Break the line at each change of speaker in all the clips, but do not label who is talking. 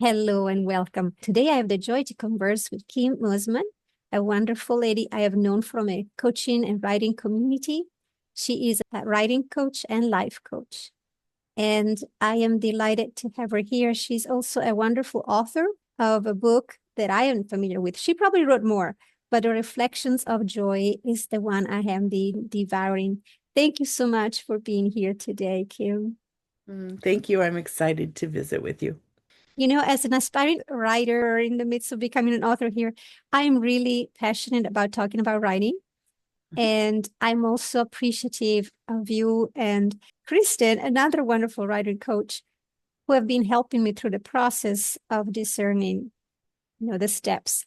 Hello and welcome. Today I have the joy to converse with Kim Mosiman, a wonderful lady I have known from a coaching and writing community. She is a writing coach and life coach. And I am delighted to have her here. She's also a wonderful author of a book that I am familiar with. She probably wrote more, but The Reflections of Joy is the one I have been devouring. Thank you so much for being here today, Kim.
Thank you. I'm excited to visit with you.
As an aspiring writer in the midst of becoming an author here, I'm really passionate about talking about writing. And I'm also appreciative of you and Kristen, another wonderful writer coach, who have been helping me through the process of discerning, the steps.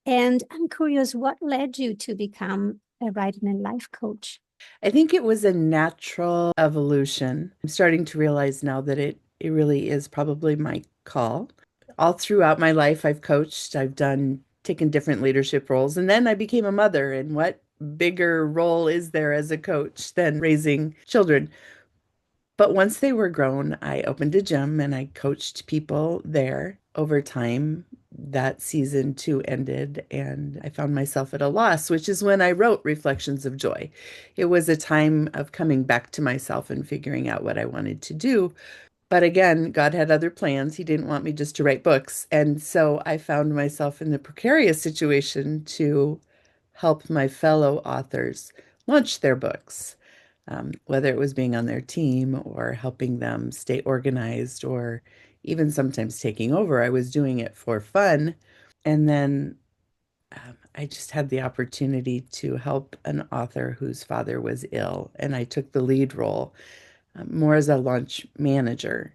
And I'm curious, what led you to become a writing and life coach?
I think it was a natural evolution. I'm starting to realize now that it really is probably my call. All throughout my life, I've coached, taken different leadership roles, and then I became a mother. And what bigger role is there as a coach than raising children? But once they were grown, I opened a gym and I coached people there. Over time, that season two ended, and I found myself at a loss, which is when I wrote Reflections of Joy. It was a time of coming back to myself and figuring out what I wanted to do. But again, God had other plans. He didn't want me just to write books. And so I found myself in the precarious situation to help my fellow authors launch their books, whether it was being on their team or helping them stay organized or even sometimes taking over. I was doing it for fun. And then I just had the opportunity to help an author whose father was ill, and I took the lead role more as a launch manager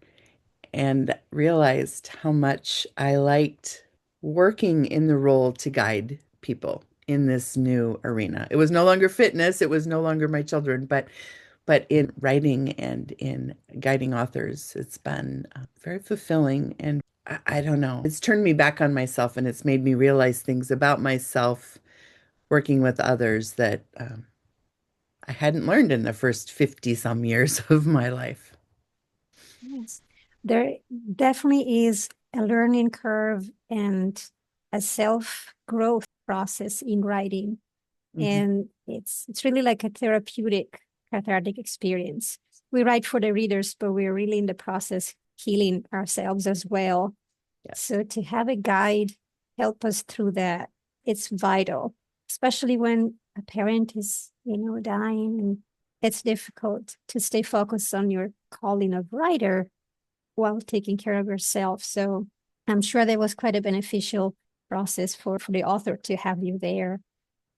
and realized how much I liked working in the role to guide people in this new arena. It was no longer fitness, it was no longer my children, but in writing and in guiding authors, it's been very fulfilling. And I don't know, it's turned me back on myself and it's made me realize things about myself working with others that I hadn't learned in the first 50 some years of my life.
Yes, there definitely is a learning curve and a self-growth process in writing.
Mhm.
And it's really like a therapeutic, cathartic experience. We write for the readers, but we're really in the process healing ourselves as well.
Yes.
So to have a guide help us through that, it's vital, especially when a parent is, dying, and it's difficult to stay focused on your calling of writer while taking care of yourself. So I'm sure that was quite a beneficial process for the author to have you there.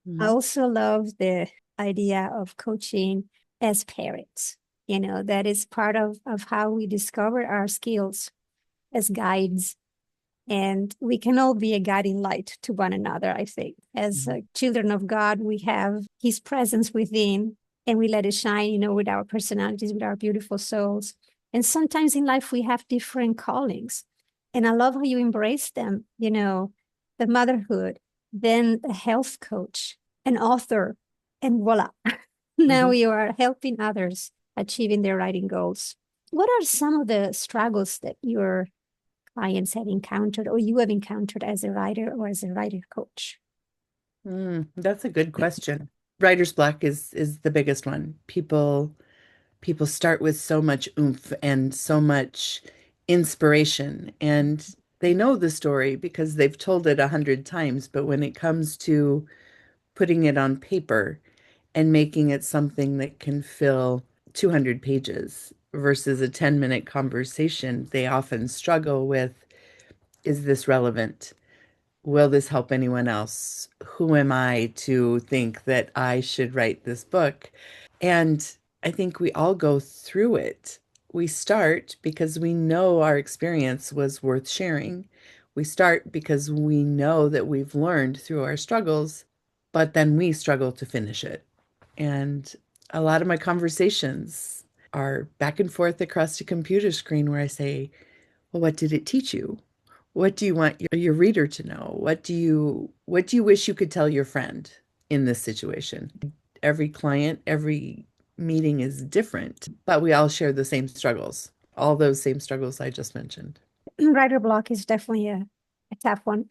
I
Mhm.
also love the idea of coaching as parents. That is part of how we discover our skills as guides. And we can all be a guiding light to one another, I think. As
Mhm.
children of God, we have His presence within, and we let it shine, with our personalities, with our beautiful souls. And sometimes in life, we have different callings. And I love how you embrace them, the motherhood, then a health coach, an author, and voila. Now
Mhm.
you are helping others achieving their writing goals. What are some of the struggles that your clients have encountered or you have encountered as a writer or as a writer coach?
That's a good question. Writer's block is the biggest one. People start with so much oomph and so much inspiration, and they know the story because they've told it 100 times. But when it comes to putting it on paper and making it something that can fill 200 pages versus a 10-minute conversation, they often struggle with, is this relevant? Will this help anyone else? Who am I to think that I should write this book? And I think we all go through it. We start because we know our experience was worth sharing. We start because we know that we've learned through our struggles, but then we struggle to finish it. And a lot of my conversations are back and forth across a computer screen where I say, well, what did it teach you? What do you want your reader to know? What do you wish you could tell your friend in this situation? Every client, every meeting is different, but we all share the same struggles, all those same struggles I just mentioned.
Writer block is definitely a tough one.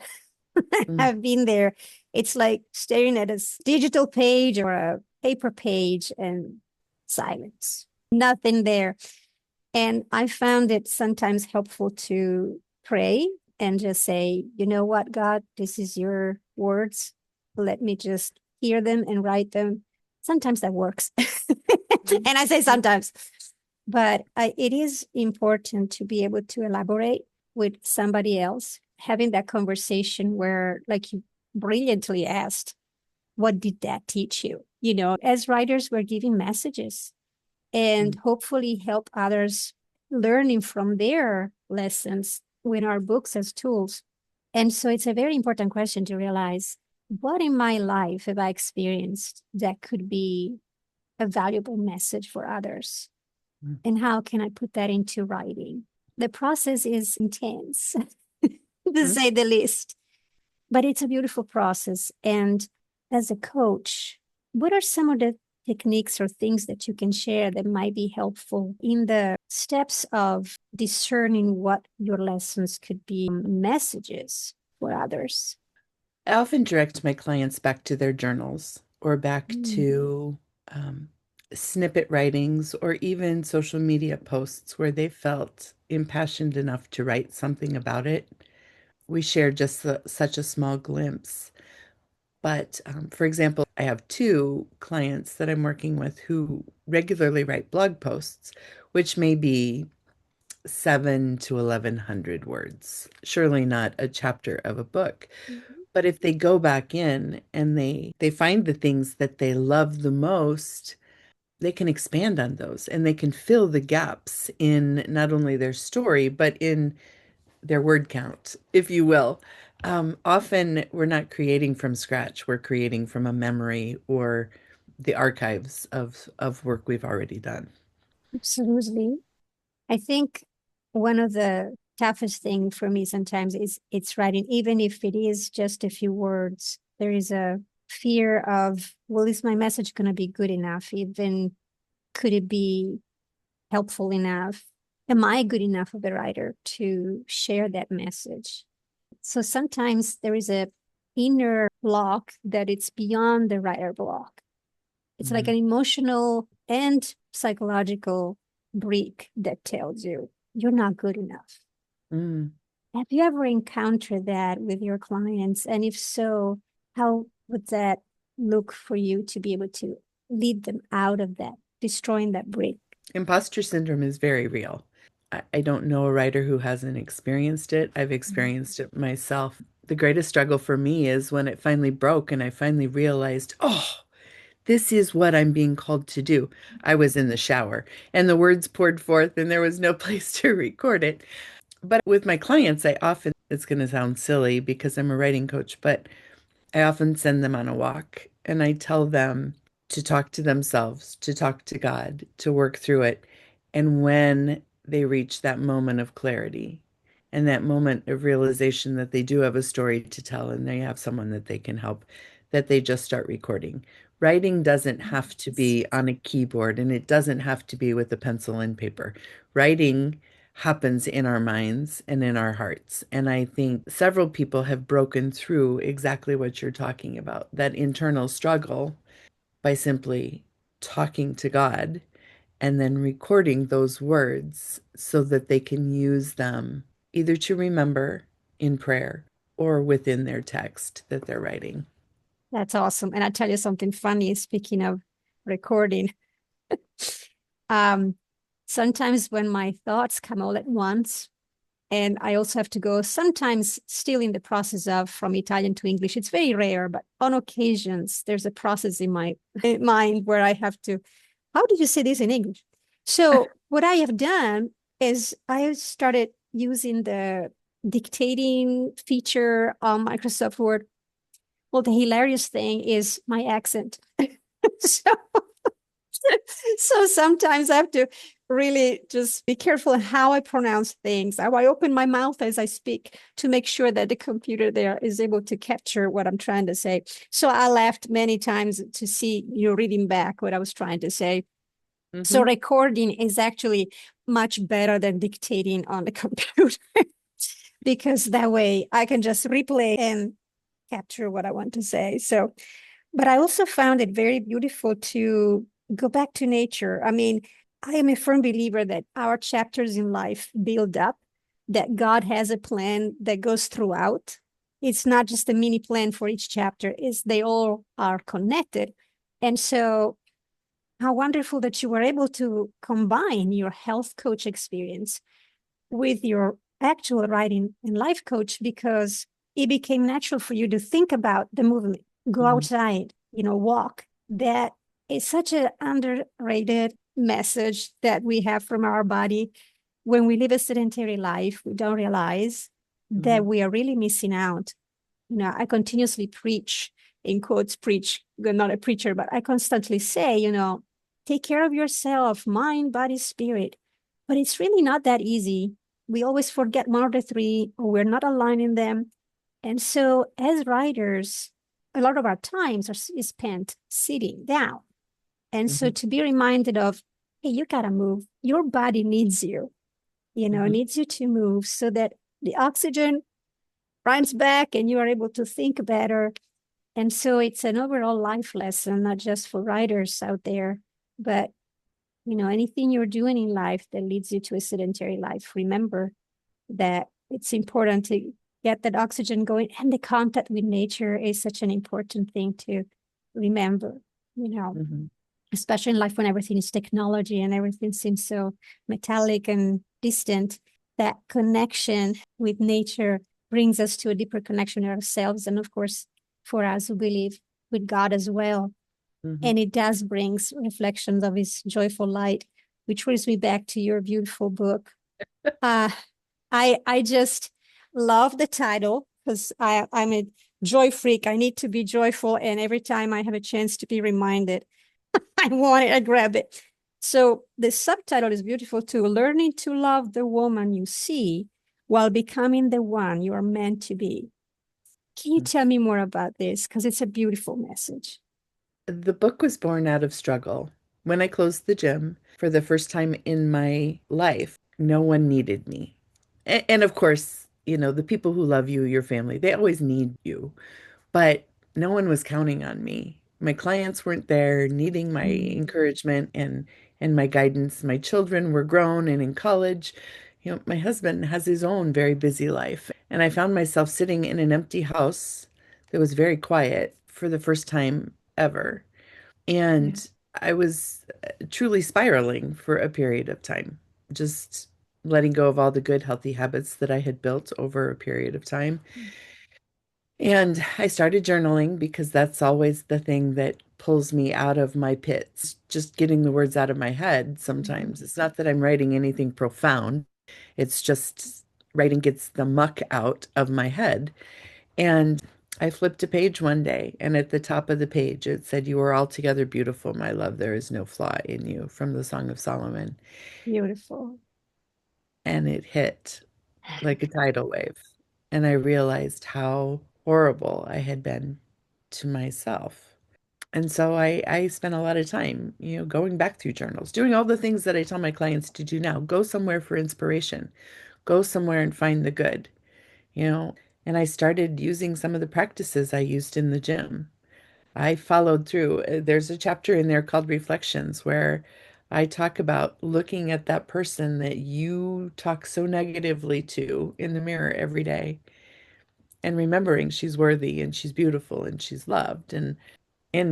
Mm.
I've been there. It's like staring at a digital page or a paper page and silence, nothing there. And I found it sometimes helpful to pray and just say, you know what, God, this is your words. Let me just hear them and write them. Sometimes that works. And I say sometimes, but it is important to be able to elaborate with somebody else, having that conversation where, like you brilliantly asked, what did that teach you? You know, as writers, we're giving messages and hopefully help others learning from their lessons with our books as tools. And so it's a very important question to realize, what in my life have I experienced that could be a valuable message for others?
Mm.
And how can I put that into writing? The process is intense, to
Mm.
say the least, but it's a beautiful process. And as a coach, what are some of the techniques or things that you can share that might be helpful in the steps of discerning what your lessons could be messages for others?
I often direct my clients back to their journals or back
Mm.
to um, snippet writings or even social media posts where they felt impassioned enough to write something about it. We share just such a small glimpse. But for example, I have two clients that I'm working with who regularly write blog posts, which may be 7 to 1,100 words. Surely not a chapter of a book.
Mhm.
But if they go back in and they find the things that they love the most, they can expand on those and they can fill the gaps in not only their story, but in their word count, if you will. Often we're not creating from scratch, we're creating from a memory or the archives of work we've already done.
Absolutely. I think one of the toughest thing for me sometimes is it's writing, even if it is just a few words. There is a fear of, well, is my message going to be good enough? Even could it be helpful enough? Am I good enough of a writer to share that message? So sometimes there is a inner block that it's beyond the writer block. It's like
Mhm.
an emotional and psychological brick that tells you you're not good enough.
Mm.
Have you ever encountered that with your clients? And if so, how would that look for you to be able to lead them out of that, destroying that brick?
Imposter syndrome is very real. I don't know a writer who hasn't experienced it. I've experienced it myself. The greatest struggle for me is when it finally broke and I finally realized, oh, this is what I'm being called to do. I was in the shower and the words poured forth and there was no place to record it. But with my clients, I often, it's going to sound silly because I'm a writing coach, but I often send them on a walk and I tell them to talk to themselves, to talk to God, to work through it. And when they reach that moment of clarity and that moment of realization that they do have a story to tell and they have someone that they can help, that they just start recording. Writing doesn't have to be on a keyboard and it doesn't have to be with a pencil and paper. Writing happens in our minds and in our hearts. And I think several people have broken through exactly what you're talking about, that internal struggle by simply talking to God and then recording those words so that they can use them either to remember in prayer or within their text that they're writing.
That's awesome. And I tell you something funny, speaking of recording. Um, Sometimes when my thoughts come all at once, and I also have to go sometimes still in the process of from Italian to English. It's very rare, but on occasions there's a process in my mind where I have to, how did you say this in English? So what I have done is I started using the dictating feature on Microsoft Word. Well, the hilarious thing is my accent. So so sometimes I have to really just be careful in how I pronounce things, how I open my mouth as I speak to make sure that the computer there is able to capture what I'm trying to say. So I laughed many times to see you reading back what I was trying to say. So
Mm-hmm.
recording is actually much better than dictating on the computer. because that way I can just replay and capture what I want to say. So, but I also found it very beautiful to go back to nature. I mean, I am a firm believer that our chapters in life build up, that God has a plan that goes throughout. It's not just a mini plan for each chapter, it's they all are connected. And so how wonderful that you were able to combine your health coach experience with your actual writing and life coach, because it became natural for you to think about the movement, go
Mhm.
outside, walk. That is such an underrated message that we have from our body. When we live a sedentary life, we don't realize that
Mhm.
we are really missing out. I continuously preach, in quotes, preach, I'm not a preacher, but I constantly say, take care of yourself, mind, body, spirit. But it's really not that easy. We always forget one of the three, or we're not aligning them. And so, as writers, a lot of our times is spent sitting down. And so,
Mhm.
to be reminded of, hey, you got to move. Your body needs you,
Mhm.
needs you to move so that the oxygen runs back and you are able to think better. And so it's an overall life lesson, not just for writers out there, but anything you're doing in life that leads you to a sedentary life, remember that it's important to get that oxygen going, and the contact with nature is such an important thing to remember, you know,
Mhm.
especially in life when everything is technology and everything seems so metallic and distant. That connection with nature brings us to a deeper connection with ourselves, and of course, for us who believe, with God as well.
Mhm.
And it does brings reflections of his joyful light, which brings me back to your beautiful book. uh I just love the title because I'm a joy freak. I need to be joyful, and every time I have a chance to be reminded, I want it, I grab it. So the subtitle is beautiful too: learning to love the woman you see while becoming the one you are meant to be. Can you tell me more about this? Because it's a beautiful message.
The book was born out of struggle. When I closed the gym for the first time in my life, no one needed me. And of course, the people who love you, your family, they always need you. But no one was counting on me. My clients weren't there needing my
Mm.
encouragement and my guidance. My children were grown and in college. My husband has his own very busy life. And I found myself sitting in an empty house that was very quiet for the first time ever.
Yeah.
And I was truly spiraling for a period of time, just letting go of all the good, healthy habits that I had built over a period of time. And I started journaling because that's always the thing that pulls me out of my pits, just getting the words out of my head
Mhm.
sometimes. It's not that I'm writing anything profound, it's just writing gets the muck out of my head. And I flipped a page one day, and at the top of the page, it said, "You are altogether beautiful, my love. There is no flaw in you," from the Song of Solomon.
Beautiful.
And it hit like a tidal wave. And I realized how horrible I had been to myself. And so I spent a lot of time, going back through journals, doing all the things that I tell my clients to do now. Go somewhere for inspiration, go somewhere and find the good, you know. And I started using some of the practices I used in the gym. I followed through. There's a chapter in there called Reflections where I talk about looking at that person that you talk so negatively to in the mirror every day and remembering she's worthy and she's beautiful and she's loved. And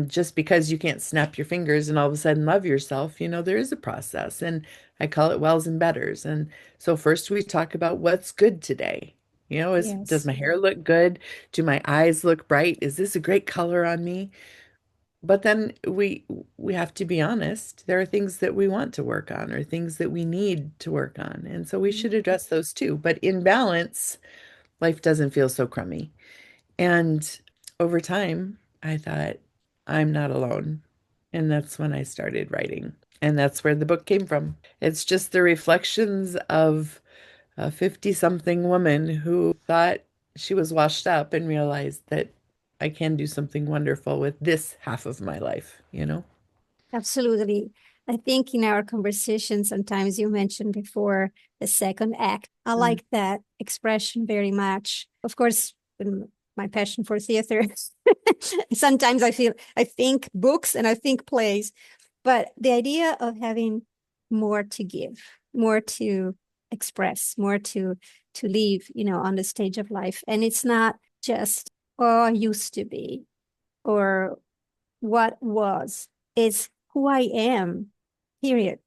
just because you can't snap your fingers and all of a sudden love yourself, there is a process. And I call it wells and betters. And so first we talk about what's good today. Does
Yes.
my hair look good? Do my eyes look bright? Is this a great color on me? But then we have to be honest. There are things that we want to work on or things that we need to work on. And so we should address those too. But in balance, life doesn't feel so crummy. And over time, I thought, I'm not alone. And that's when I started writing. And that's where the book came from. It's just the reflections of a 50 something woman who thought she was washed up and realized that I can do something wonderful with this half of my life, you know?
Absolutely. I think in our conversation, sometimes you mentioned before the second act. I like that expression very much. Of course, my passion for theater. Sometimes I think books and I think plays, but the idea of having more to give, more to express, more to live, on the stage of life. And it's not just, oh, I used to be, or what was. It's who I am, period.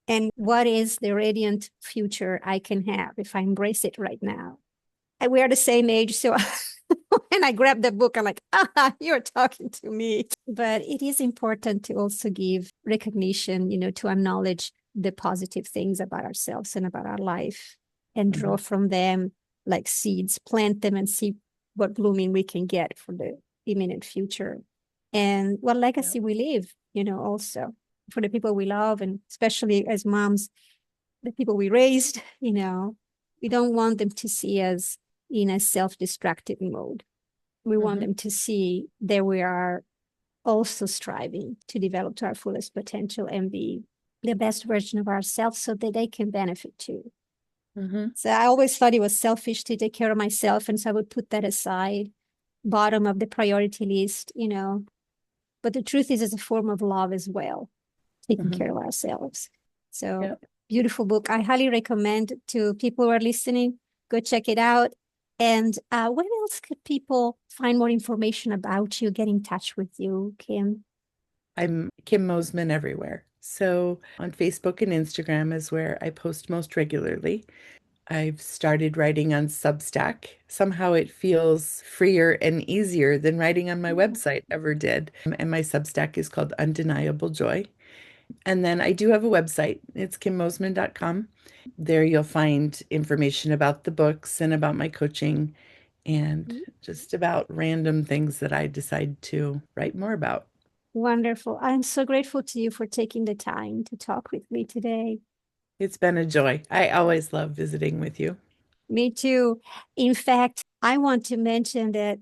And what is the radiant future I can have if I embrace it right now? And we are the same age, so when I grab the book, I'm like, you're talking to me. But it is important to also give recognition, to acknowledge the positive things about ourselves and about our life and draw from them like seeds, plant them and see what blooming we can get for the imminent future and what legacy we leave, also for the people we love, and especially as moms, the people we raised, we don't want them to see us in a self-destructive mode. We want them to see that we are also striving to develop to our fullest potential and be the best version of ourselves so that they can benefit too. So I always thought it was selfish to take care of myself. And so I would put that aside, bottom of the priority list, But the truth is, it's a form of love as well, taking care of ourselves. So beautiful book. I highly recommend to people who are listening, go check it out. And where else could people find more information about you, get in touch with you, Kim?
I'm Kim Mosiman everywhere. So on Facebook and Instagram is where I post most regularly. I've started writing on Substack. Somehow it feels freer and easier than writing on my website ever did. And my Substack is called Undeniable Joy. And then I do have a website. It's kimmosiman.com. There you'll find information about the books and about my coaching and just about random things that I decide to write more about.
Wonderful. I'm so grateful to you for taking the time to talk with me today.
It's been a joy. I always love visiting with you.
Me too. In fact, I want to mention that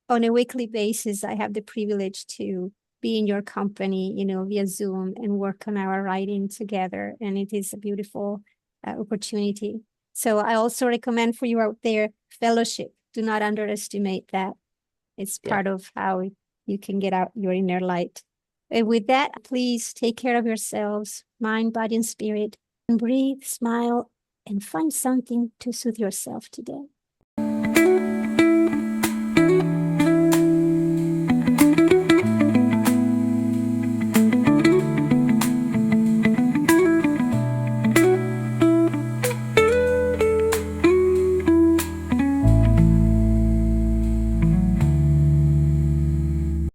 on a weekly basis, I have the privilege to be in your company, via Zoom and work on our writing together. And it is a beautiful opportunity. So I also recommend for you out there, fellowship. Do not underestimate that. It's part of how you can get out your inner light. And with that, please take care of yourselves, mind, body, and spirit. And breathe, smile, and find something to soothe yourself today.